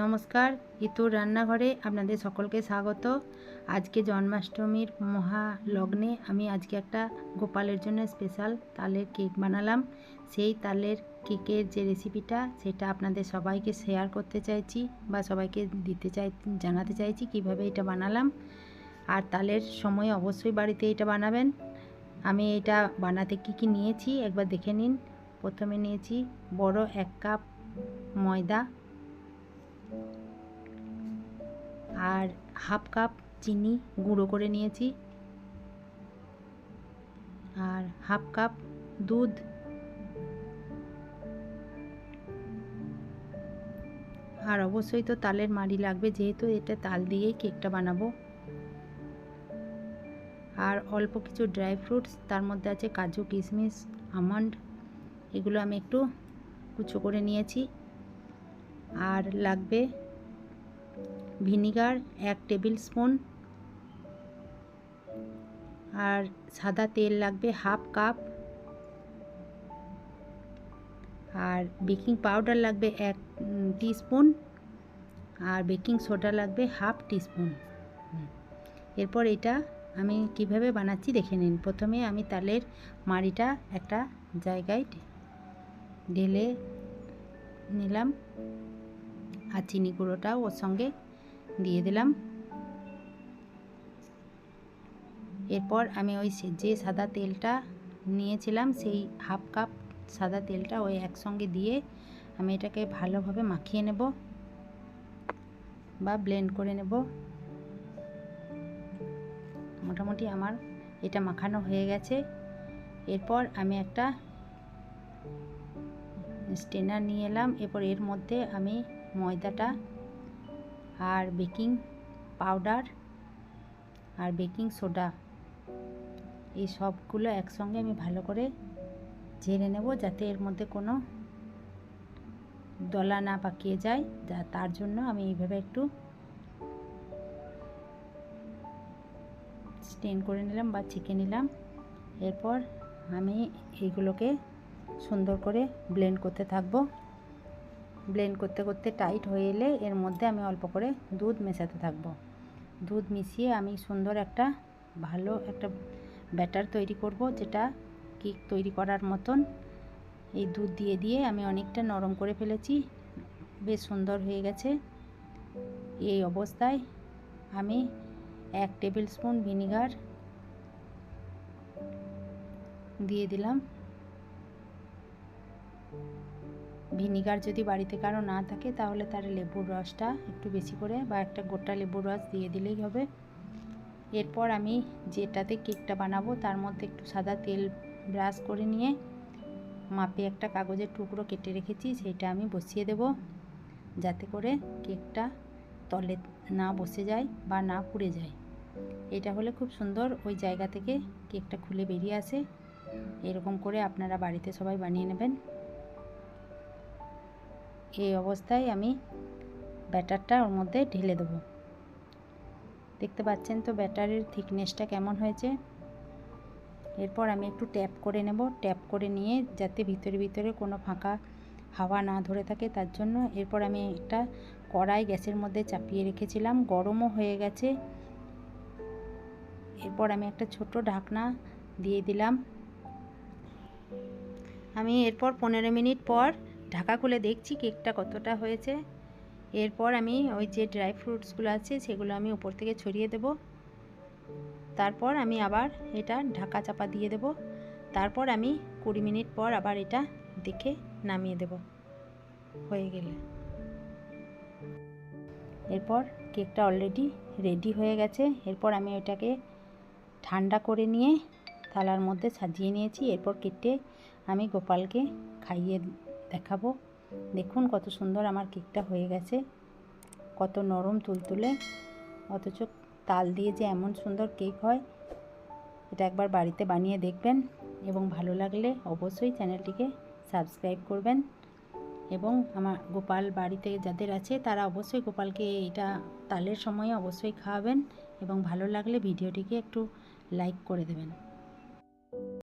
নমস্কার, ইতুর রান্নাঘরে আপনাদের সকলকে স্বাগত। আজকে জন্মাষ্টমীর মহালগ্নে আমি আজকে একটা গোপালের জন্য স্পেশাল তালের কেক বানালাম। সেই তালের কেকের যে রেসিপিটা সেটা আপনাদের সবাইকে শেয়ার করতে চাইছি বা সবাইকে জানাতে চাইছি কিভাবে এটা বানালাম। আর তালের সময় অবশ্যই বাড়িতে এটা বানাবেন। আমি এটা বানাতে কি নিয়েছি একবার দেখে নিন। প্রথমে নিয়েছি বড় 1 কাপ ময়দা, আর হাফ কাপ চিনি গুঁড়ো করে নিয়েছি, আর হাফ কাপ দুধ, আর অবশ্যই তো তালের মাড়ি লাগবে, যেহেতু এটা তাল দিয়েই কেকটা বানাবো। আর অল্প কিছু ড্রাই ফ্রুটস, তার মধ্যে আছে কাজু, কিশমিশ, আমন্ড, এগুলো আমি একটু কুচো করে নিয়েছি। আর লাগবে ভিনিগার 1 টেবিল স্পুন, আর সাদা তেল লাগবে হাফ কাপ, আর বেকিং পাউডার লাগবে 1 টিস্পুন, আর বেকিং সোডা লাগবে হাফ টিস্পুন। এরপর এটা আমি কিভাবে বানাচ্ছি দেখে নিন। প্রথমে আমি তালের মাড়িটা একটা জায়গায় ঢেলে নিলাম, আর চিনি গুঁড়োটাও ওর সঙ্গে দিয়ে দিলাম। এরপর আমি ওই যে সাদা তেলটা নিয়েছিলাম সেই হাফ কাপ সাদা তেলটা ওই একসঙ্গে দিয়ে আমি এটাকে ভালোভাবে মাখিয়ে নেব বা ব্লেন্ড করে নেব। মোটামুটি আমার এটা মাখানো হয়ে গেছে। এরপর আমি একটা স্ট্রেনার নিয়ে এলাম। এরপর এর মধ্যে আমি ময়দাটা আর বেকিং পাউডার আর বেকিং সোডা এই সবগুলো একসঙ্গে আমি ভালো করে ঝেড়ে নেব, যাতে এর মধ্যে কোনো দলা না পাকিয়ে যায়। তার জন্য আমি এইভাবে একটু স্টেন করে নিলাম বা ছেঁকে নিলাম। এরপর আমি এইগুলোকে সুন্দর করে ব্লেন্ড করতে থাকবো। ব্লেন্ড করতে করতে টাইট হয়ে এলে এর মধ্যে আমি অল্প করে দুধ মেশাতে থাকবো। দুধ মিশিয়ে আমি সুন্দর একটা ভালো একটা ব্যাটার তৈরি করব, যেটা কেক তৈরি করার মতন। এই দুধ দিয়ে দিয়ে আমি অনেকটা নরম করে ফেলেছি, বেশ সুন্দর হয়ে গেছে। এই অবস্থায় আমি 1 টেবিল স্পুন ভিনিগার দিয়ে দিলাম। ভিনিগার যদি বাড়িতে কারো না থাকে তাহলে তার লেবুর রসটা একটু বেশি করে বা একটা গোটা লেবুর রস দিয়ে দিলেই হবে। এরপর আমি যেটাতে কেকটা বানাবো তার মধ্যে একটু সাদা তেল ব্রাশ করে নিয়ে মাপে একটা কাগজের টুকরো কেটে রেখেছি, সেটা আমি বসিয়ে দেব, যাতে করে কেকটা তলে না বসে যায় বা না পুড়ে যায়। এটা হলে খুব সুন্দর ওই জায়গা থেকে কেকটা খুলে বেরিয়ে আসে। এরকম করে আপনারা বাড়িতে সবাই বানিয়ে নেবেন। এই অবস্থায় আমি ব্যাটারটা ওর মধ্যে ঢেলে দেবো। দেখতে পাচ্ছেন তো ব্যাটারের থিকনেসটা কেমন হয়েছে। এরপর আমি একটু ট্যাপ করে নেব, ট্যাপ করে নিয়ে যাতে ভিতরে ভিতরে কোনো ফাঁকা হাওয়া না ধরে থাকে তার জন্য। এরপর আমি একটা কড়াই গ্যাসের মধ্যে চাপিয়ে রেখেছিলাম, গরমও হয়ে গেছে। এরপর আমি একটা ছোট ঢাকনা দিয়ে দিলাম। আমি এরপর 15 মিনিট পর ঢাকা খুলে দেখছি কেকটা কতটা হয়েছে। এরপর আমি ওই যে ড্রাই ফ্রুটসগুলো আছে সেগুলো আমি উপর থেকে ছড়িয়ে দেব। তারপর আমি আবার এটা ঢাকা চাপা দিয়ে দেব। তারপর আমি 20 মিনিট পর আবার এটা দেখে নামিয়ে দেব হয়ে গেলে। এরপর কেকটা অলরেডি রেডি হয়ে গেছে। এরপর আমি এটাকে ঠান্ডা করে নিয়ে থালার মধ্যে সাজিয়ে নিয়েছি। এরপর কেটে আমি গোপালকে খাইয়ে দেখাবো। দেখুন কত সুন্দর আমার কেকটা হয়ে গেছে, কত নরম তুলতুলে, অথচ তাল দিয়ে যে এমন সুন্দর কেক হয়। এটা একবার বাড়িতে বানিয়ে দেখবেন এবং ভালো লাগলে অবশ্যই চ্যানেলটিকে সাবস্ক্রাইব করবেন। এবং আমার গোপাল বাড়িতে যাদের আছে তারা অবশ্যই গোপালকে এটা তালের সময় অবশ্যই খাওয়াবেন, এবং ভালো লাগলে ভিডিওটিকে একটু লাইক করে দেবেন।